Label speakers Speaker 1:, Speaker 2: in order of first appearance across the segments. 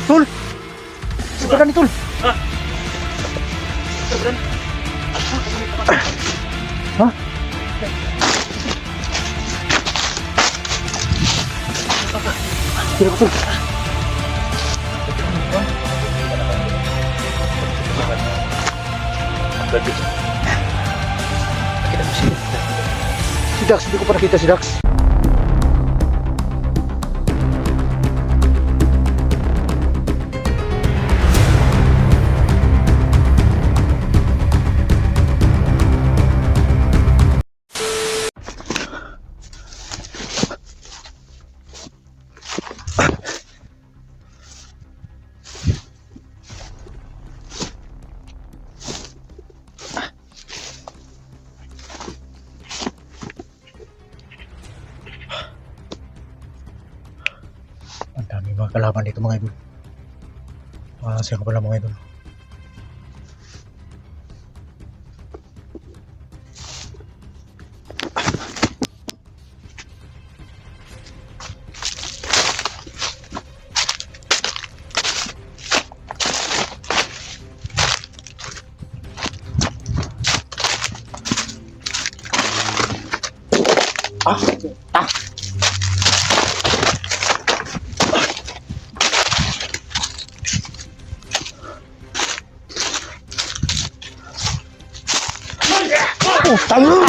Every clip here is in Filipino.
Speaker 1: Tol! Sabaran ni Tol! Ha? Tira ko, Tol! Si Dax, hindi ko pa nakita si Dax. Ang dami mga kalaban dito mga idol. Siya ka pala mga idol. Oh, talo!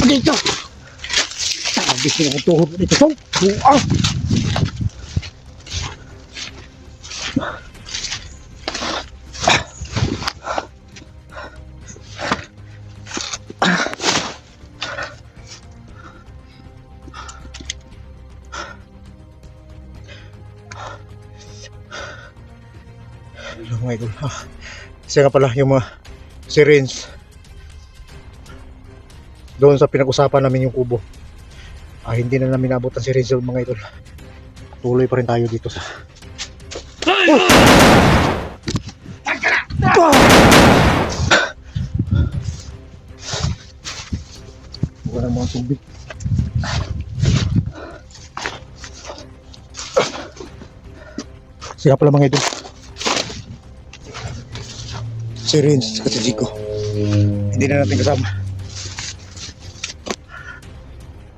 Speaker 1: Dito! Sabi sila ko tuhod dito. Buang! Mga idol. Kasi nga pala yung mga sirens doon sa pinag-usapan namin yung kubo, hindi na namin nabot ang sirens doon mga idol. Tuloy pa rin tayo dito sa wala mga tubig. Siya pala mga idol, si Rins at si Zico hindi na natin kasama.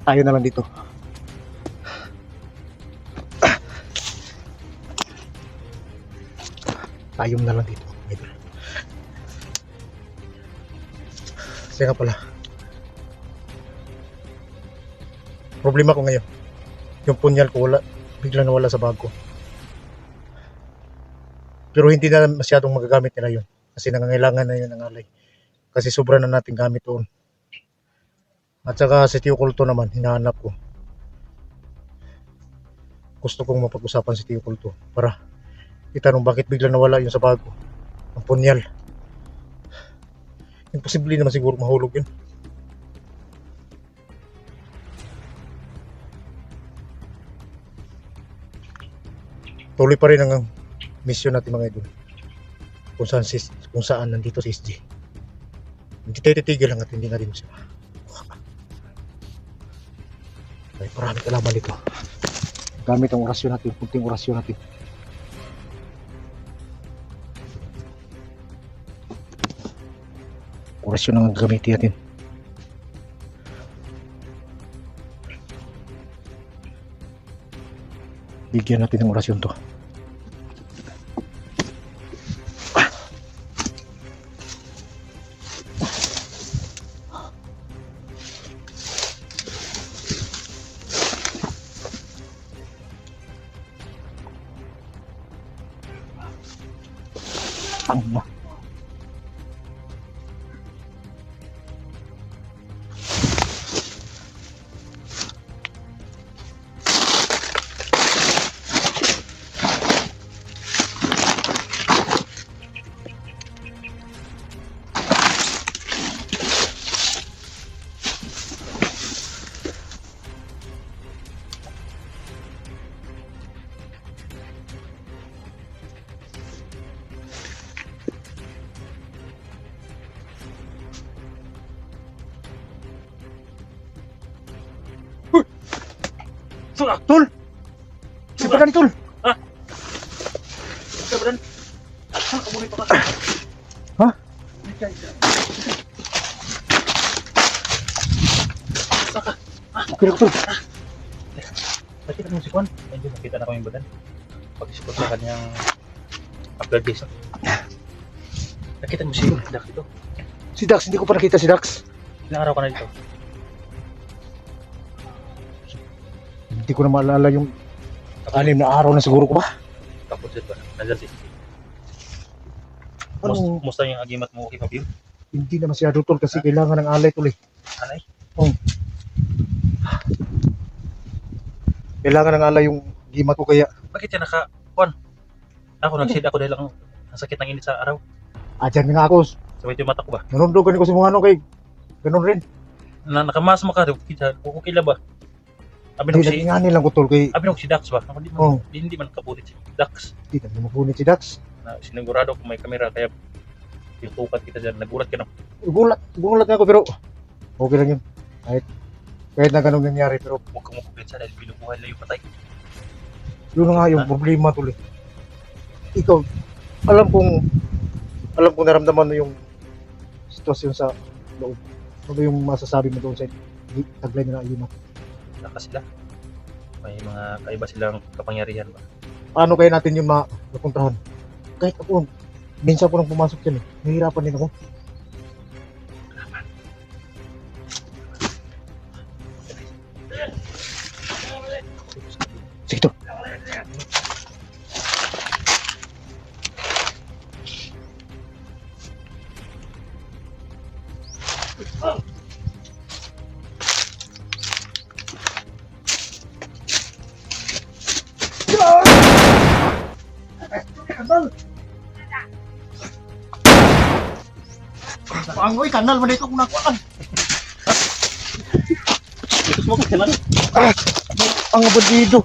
Speaker 1: Tayo na lang dito. Tayo na lang dito. Kasi nga pala, problema ko ngayon, yung punyal ko wala, bigla nawala sa bag ko. Pero hindi na masyadong magagamit nila yun. Kasi nangangailangan na yun ng alay. Kasi sobra na natin gamit doon. At saka si Tio Kulto naman, hinahanap ko. Gusto kong mapag-usapan si Tio Kulto para itanong bakit bigla nawala yun sa bago. Ang punyal. Imposible naman siguro mahulog yun. Tuloy pa rin ang mission natin mga idol. Kung saan nandito si SG. Hindi tayo titigil hanggat hindi natin siya. Ay, marami kalaban dito. Gamit ang orasyon natin, kunting orasyon natin. Orasyon ang gamitin natin. Bigyan natin ng orasyon to. Tama. Tol! Si Padan, Tol!
Speaker 2: Ha? Si Padan? Kamulit pa ka.
Speaker 1: Ha?
Speaker 2: Saka.
Speaker 1: Okay na, Tol.
Speaker 2: Nakita mo si Juan? Medyo nakita na ko yung badan. Pag-isipot sa kanyang upload days. Nakita mo si Dax dito.
Speaker 1: Si Dax, hindi ko pa nakita si Dax.
Speaker 2: Ilang araw ka na dito?
Speaker 1: Hindi ko na maalala yung 6 na araw na siguro ko ba?
Speaker 2: Tapos ito ba? Nandyan si.
Speaker 1: Ano?
Speaker 2: Musta yung agimat mo? Okay pa ba yun?
Speaker 1: Hindi na masyado, Tol, kasi kailangan ng alay, Tol, eh.
Speaker 2: Alay?
Speaker 1: Oh. Kailangan ng alay yung gimat ko kaya.
Speaker 2: Bakit yan Juan? Ako nagsid ako dahil ang sakit ng init sa araw.
Speaker 1: Dyan nga ako.
Speaker 2: Sabay ito yung mata ko ba?
Speaker 1: Nanundogan ko si mga ano kay. Ganun rin.
Speaker 2: Nakamas mo ka, okay lang ba? Abi nung si,
Speaker 1: Hindi lang ko, Tol, kay.
Speaker 2: abi nung si Dax ba? Ako hindi man kapulit si Dax.
Speaker 1: Hindi na mapunit si Dax.
Speaker 2: Na sinigurado kung may kamera kaya tutukan kita dyan. Nagulat ka na.
Speaker 1: Gulat nga ako, pero okay lang yun. Kahit na ganun nangyari, pero
Speaker 2: Huwag kang makumpetsa dahil binubuhay lang yung patay.
Speaker 1: yun na nga yung problema, Tol, eh. Ikaw, alam kong naramdaman mo yung sitwasyon sa loob. Ano ba yung masasabi mo doon sa taglay na ayumat?
Speaker 2: Lakas sila. May mga kaiba silang kapangyarihan ba?
Speaker 1: Paano kaya natin yung mapuntahan? Kahit ako, minsan ko nang pumasok yan, eh. Nahihirapan din ako. Sige, Tol. Pangoy, kanal mo dito kung nakuhaan.
Speaker 2: Ito mo ka lang.
Speaker 1: Ang abadido.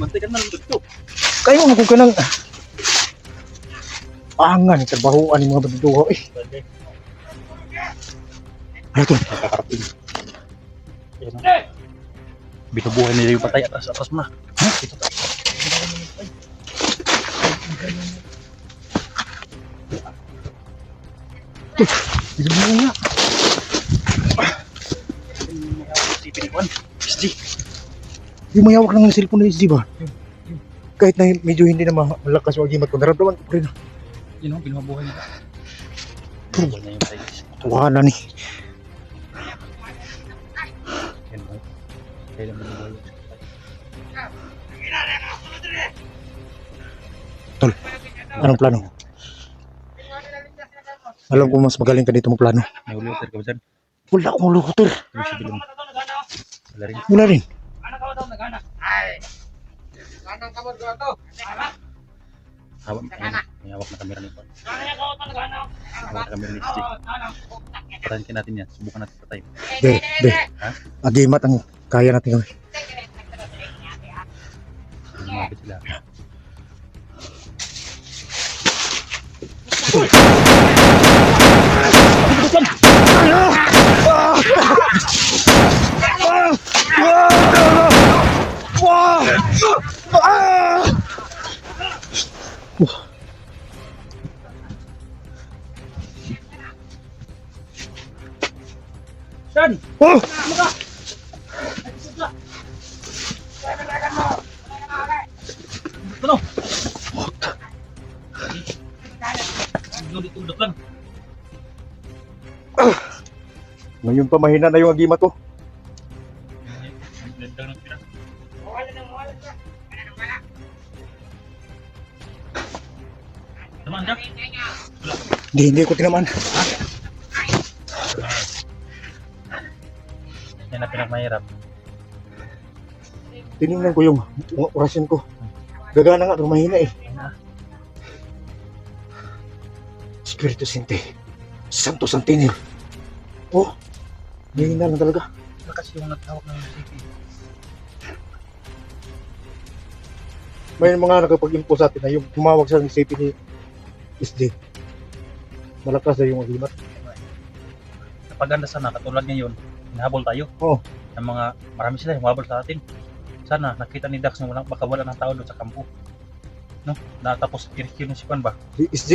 Speaker 2: Bantay ka na lang dito.
Speaker 1: Kayo mo kung kanang angan, trabahoan yung mga badido. Eh, ano to?
Speaker 2: Nakakarating. Binubuhay nila yung patay atas mo na. Ito tayo.
Speaker 1: Binubuhay nga.
Speaker 2: Sipin ni Juan. SG.
Speaker 1: Yung mayawak lang ng cellphone na SD ba? Kahit na medyo hindi na malakas yung agimat ko, naramdaman ko pa rin.
Speaker 2: Yun o, binubuhay nila. Binubuhay na yung patay.
Speaker 1: Tuwanan eh.
Speaker 2: Yan o. Kaya lang binubuhay yung patay.
Speaker 1: Tol, anong plano? Alam ko mas magaling ka dito magplano.
Speaker 2: May uluter ka ba dyan?
Speaker 1: Wala akong lukutor.
Speaker 2: Yung si Bilong. Wala rin.
Speaker 1: Wala rin.
Speaker 2: May hawak na kamera ni Juan. Hawak na kamera ni SG. Patayin natin yan. Subukan natin patay.
Speaker 1: Be. Agimat ang kaya natin gawin.
Speaker 2: Lumapit sila. Saan?
Speaker 1: Oh!
Speaker 2: Ano? Dudot lang.
Speaker 1: Ngayon pa mahina na yung agimat ko.
Speaker 2: Naman ka?
Speaker 1: Hindi ko tinaman.
Speaker 2: Yan na pinakmahirap.
Speaker 1: Tinignan ko yung orasyon ko. Gagana nga, pero mahina eh. Espiritu Sinte. Santo Santinil. Oh, mahina lang talaga.
Speaker 2: Kasi yung nagtawag ng CP.
Speaker 1: May mga nakapag-info sa atin na yung tumawag sa CP ni SD. Malakas na yung agimat.
Speaker 2: Napaganda sana, katulad ngayon, hinahabol tayo.
Speaker 1: Oh.
Speaker 2: ng mga, marami sila yung mabal sa atin. Sana nakita ni Dax na baka wala ng tao doon sa kampo. No? Natapos kirikir si Kwan ba?
Speaker 1: Si SJ.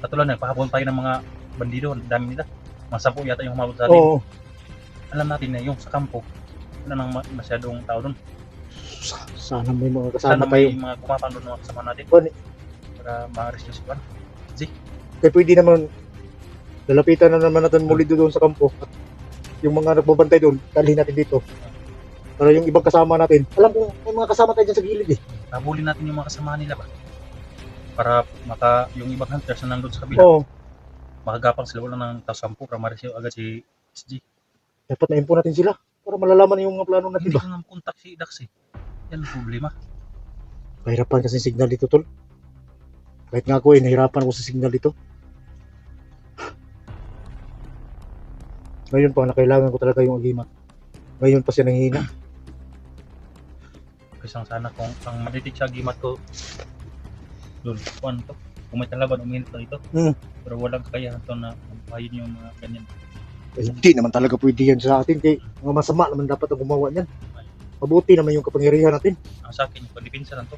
Speaker 2: Katulad na, pahabol tayo ng mga bandido, ang dami nila. Mga 10 yata yung humabol sa atin.
Speaker 1: Oo.
Speaker 2: Alam natin na yung sa kampo, wala nang masyadong tao doon.
Speaker 1: Sana may mga
Speaker 2: Sana
Speaker 1: kasama
Speaker 2: may
Speaker 1: tayo.
Speaker 2: mga kumapang doon mga kasama natin
Speaker 1: Kwan,
Speaker 2: para ma-rescue si Kwan.
Speaker 1: kaya pwede naman lalapitan na naman natin muli doon sa kampo. At yung mga nagbabantay doon, dalhin natin dito. Para yung ibang kasama natin, alam ko may mga kasama tayo dyan sa gilid eh.
Speaker 2: Habulin natin yung mga kasama nila ba? Para yung ibang hunters na nandun sa kabila,
Speaker 1: Oo.
Speaker 2: makagapang sila wala ng tao 10 para ma-rescue agad si SG.
Speaker 1: Dapat na-info natin sila para malalaman yung mga plano natin
Speaker 2: Hindi
Speaker 1: ba.
Speaker 2: ko nga makontak si Dax eh. Yan ang problema.
Speaker 1: Nahirapan kasi signal dito, tol. Kahit nga ako nahirapan ako sa signal dito. Ngayon pa, kailangan ko talaga yung agimat. Ngayon pa siya nanghihina.
Speaker 2: Kasi sana kung ang madidik siya gimat ko doon, Kwan to. Kung may talaban, uminit na ito. Pero walang kakayahan to na mabuhayin yung mga ganyan.
Speaker 1: Eh, hindi naman talaga pwede yan sa atin. Kaya mga masama naman dapat ang gumawa niyan. Mabuti naman yung kapangyarihan natin.
Speaker 2: Ang sa akin, yung pagdipinsa lang to.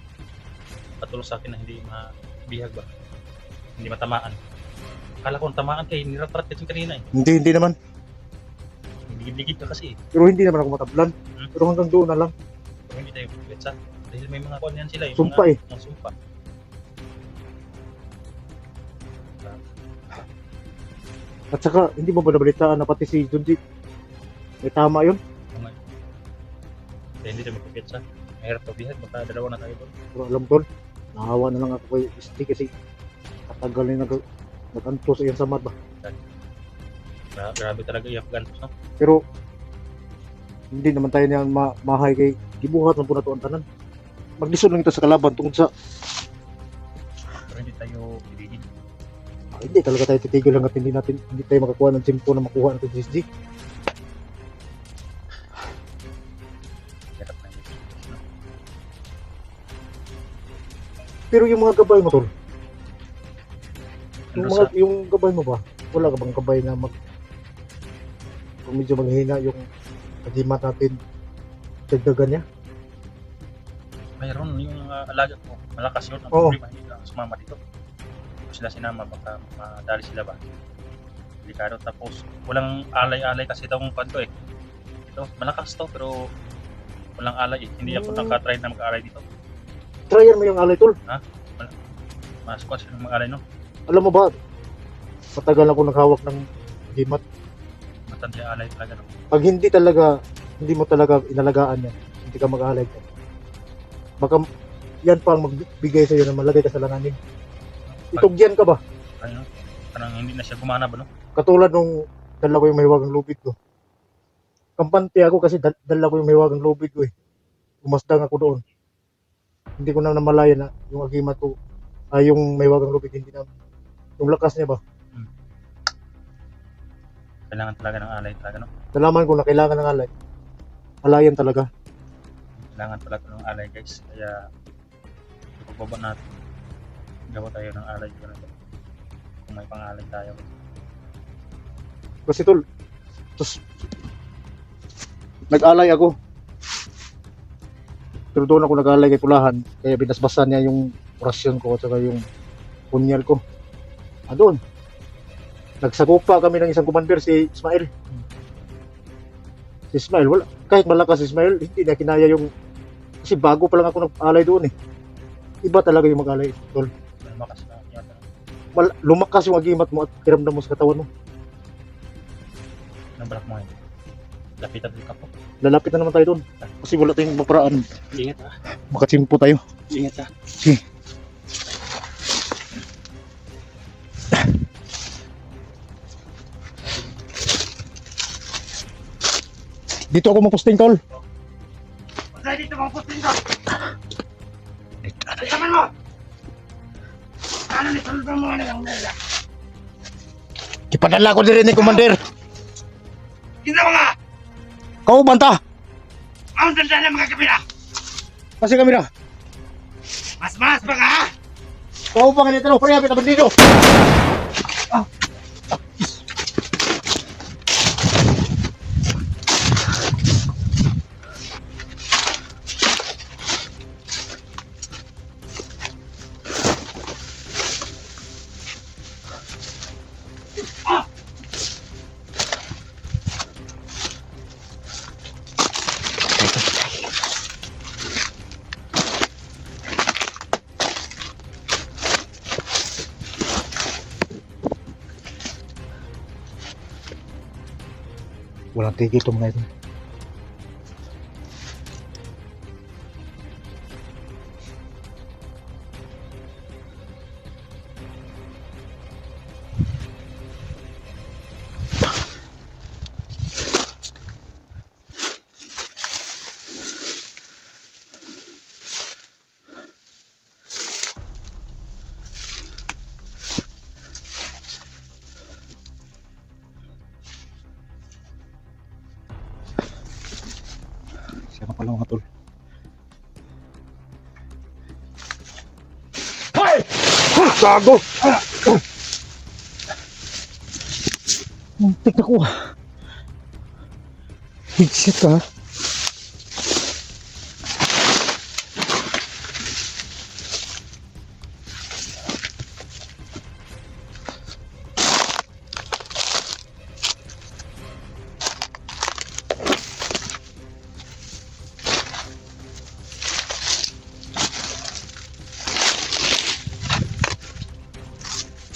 Speaker 2: Patulong sa akin na hindi mabihag ba? Hindi matamaan. Akala ko tamaan kay nirat-rat kasi kanina eh.
Speaker 1: Hindi naman.
Speaker 2: Ligid-ligid ka kasi eh.
Speaker 1: Pero hindi naman ako matablan. Pero hanggang doon na lang.
Speaker 2: Pero hindi tayo pagpetsa. Dahil may mga kuwan yan sila. Yung
Speaker 1: Sumpa
Speaker 2: mga,
Speaker 1: eh.
Speaker 2: Mga sumpa.
Speaker 1: At saka, hindi mo ba nabalitaan na pati si Junji? May tama yun.
Speaker 2: Kaya hindi tayo magpapetsa. Mahirap pabihag. Baka dalawa na tayo doon.
Speaker 1: Pero alam tol, nahawa na lang ako kay ST kasi katagal na nag-anto sa iyang samad ba.
Speaker 2: Grabe talaga yung Afghan no?
Speaker 1: Pero hindi naman tayo niyang mahay kay gibuhat man po na to ang tanan. Maglisod lang ito sa kalaban tungkol sa
Speaker 2: Pero hindi tayo ibigin.
Speaker 1: hindi talaga tayo titigil hanggat hindi tayo makakuha ng simpo na makuha natin si SG.
Speaker 2: Hirap na yun. No?
Speaker 1: Pero yung mga gabay mo tol,
Speaker 2: Ano sa,
Speaker 1: yung gabay mo ba? Wala ka bang gabay na kung medyo maghihina yung agimat natin dagdagan niya?
Speaker 2: mayroon yung alaga ko. Malakas yun. Ang
Speaker 1: Oo.
Speaker 2: problema hindi ka sumama dito. Kung sila sinama, baka madali sila ba? Delikado. Tapos, walang alay-alay kasi itong kanto eh. Ito, malakas to, pero walang alay eh. Hindi ako nakatry na mag-alay dito.
Speaker 1: Tryan mo yung alay tol.
Speaker 2: Masukot sila ng mag-alay no.
Speaker 1: Alam mo ba, matagal ako naghawak ng agimat.
Speaker 2: Matanda yung alay talaga no.
Speaker 1: Pag hindi mo talaga inalagaan yan, hindi ka mag-alay ka. Baka yan pa ang magbigay sa'yo na malagay ka sa langanin. Itugyan ka ba?
Speaker 2: Ano, parang hindi na siya gumana ba no?
Speaker 1: Katulad nung dala ko yung mahiwagang lubid ko. Kampante ako kasi dala ko yung mahiwagang lubid ko eh. Umasdang ako doon. Hindi ko na namalayan na yung agimat ko, yung mahiwagang lubid, hindi na, yung lakas niya ba?
Speaker 2: Kailangan talaga ng alay talaga no.
Speaker 1: Nalaman ko na kailangan ng alay. Alayan talaga.
Speaker 2: Kailangan talaga ng alay guys. Kaya ipagbaba natin. Gawa tayo ng alay ganito. Kung may pang-alay tayo.
Speaker 1: Kasi tol, tapos nag-alay ako. Pero doon ako nag-alay kay Pulahan, kaya binasbasan niya yung orasyon ko at saka yung punyal ko. Doon. Nagsagupa kami ng isang commander, si Ismail. Si Ismail, wala. Kahit malakas si Ismail, hindi niya kinaya yung... Kasi bago pa lang ako nag-alay doon eh. Iba talaga yung mag-alay, tol.
Speaker 2: Lumakas na yata.
Speaker 1: Lumakas yung agimat mo at kiramdam mo sa katawan mo.
Speaker 2: Anong balak mo ngayon? Lapitan din ka po.
Speaker 1: Lalapit na naman tayo doon. Kasi wala tayong maparaan.
Speaker 2: Ingat ha.
Speaker 1: Makatsimpo tayo.
Speaker 2: Ingat ha.
Speaker 1: Sige. Dito ako magposting, tol.
Speaker 2: Patay dito mga putin ka! Itaman mo! Ano ni tulad mo nga lang nila?
Speaker 1: Ipadala ko din ni Commander.
Speaker 2: Kita mo nga!
Speaker 1: Kau banta.
Speaker 2: Ang tanda ng mga kabila!
Speaker 1: Kasi kamera.
Speaker 2: Mas ba ka ha?
Speaker 1: Kau pa ganito, no? Pare, apit dito. Walang tigil ito mga ito. Siya na pala mga tol. Hay! Gago! Muntik na ko. Higsit ka.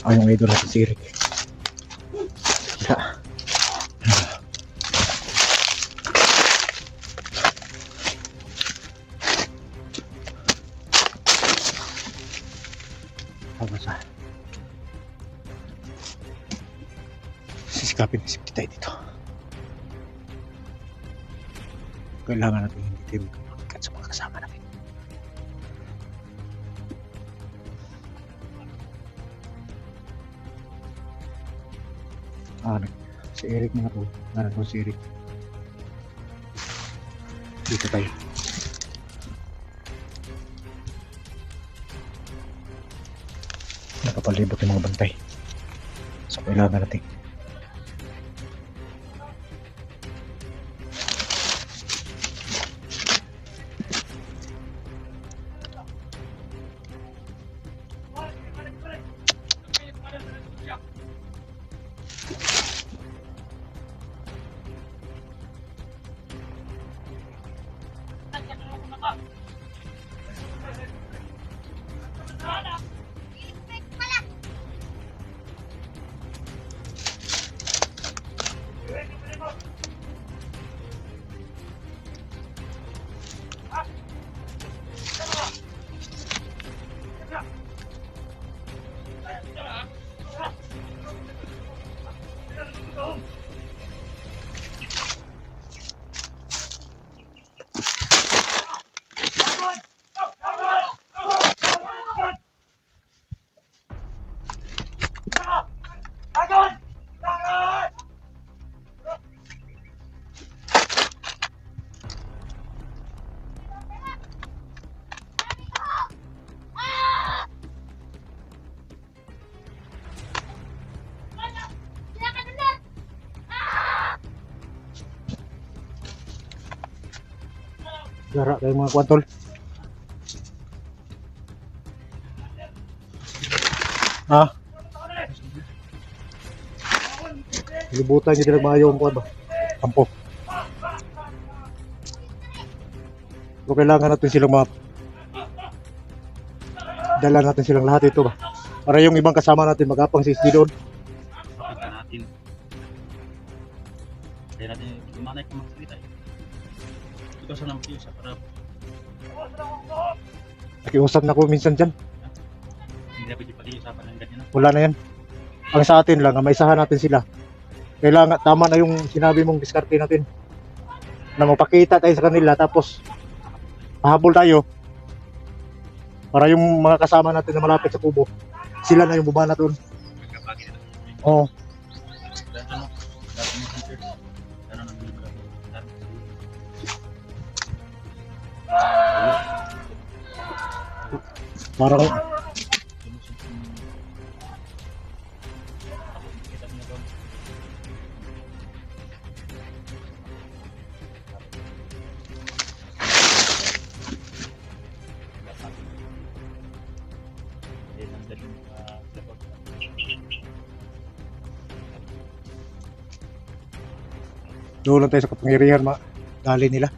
Speaker 1: Yung idol natin si Eric. Yeah. Sa sisikapin kasi kita dito. Kailangan natin hindi tayo magkakat sa mga kasama natin. Si Eric mga to. Naran si Eric. Dito tayo. Nakapalibot yung mga bantay. So kailangan natin. Gara kayo mga kwantol. Ha? Libutan nyo din maayo ang kwan ba? Kampo. So kailangan natin silang dala natin silang lahat ito ba? Para yung ibang kasama natin magapang si SD doon.
Speaker 2: Pakita natin. Kaya natin lumanay kung magsalita. Ikaw sa naman sa para
Speaker 1: Nakiusap na ko minsan dyan.
Speaker 2: hindi na pwede pag-iusapan ng ganyan.
Speaker 1: Wala na yan. Ang sa atin lang, maisahan natin sila. Kailangan, tama na yung sinabi mong diskarte natin. Na magpakita tayo sa kanila, tapos pahabol tayo. Para yung mga kasama natin na malapit sa kubo, sila na yung bumana doon.
Speaker 2: Magkapagin na.
Speaker 1: Oo. Parang doon lang tayo sa kapangyarihan dali nila.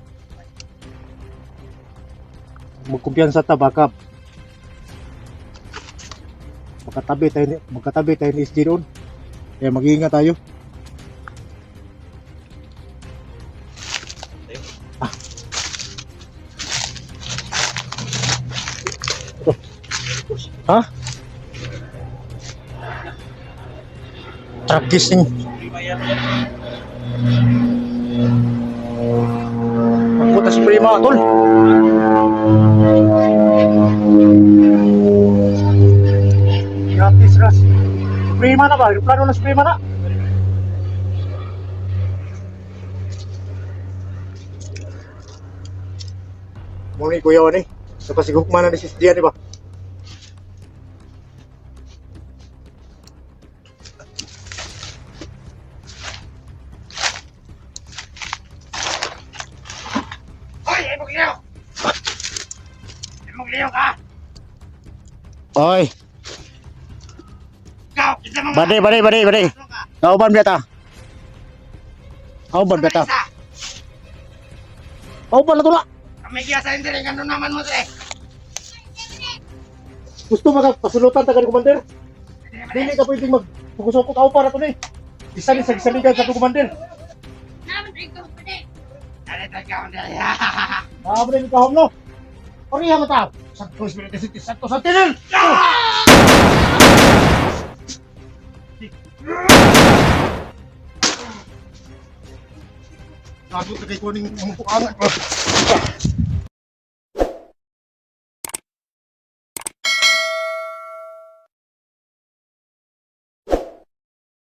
Speaker 1: Magkumpiyansa ta baka magkatabi tayo ni SD doon. Kaya mag-iingat tayo.
Speaker 2: sa'yo.
Speaker 1: Ha? Tragis ning. Magpunta si Prima, tol. Gratis, Ras. Prima na ba? Plano na si Prima na. Muna ni Kuya Wan eh. Sa pasigukman na ni Sis Dian, di ba?
Speaker 3: Hoy, ay magliw! Ay magliw ka!
Speaker 1: Oy,
Speaker 3: Ikaw, kita mga...
Speaker 1: bade. Kauban beta. Kauban beta. Kauban na tula.
Speaker 3: Kami kaya sa hindi rin kano naman mo tre.
Speaker 1: Gusto magpasulutan taga ni Commander? Dili ka pwedeng magpugusokot ako para to ni. Isa ni sa gisaligan sa Commander.
Speaker 3: Dali tayo ka, dali.
Speaker 1: Maamo na yung kahom no. Pariha mata. Santo Espiritu Santo Santo Santinel. Nagot na kay kuning mumpukan.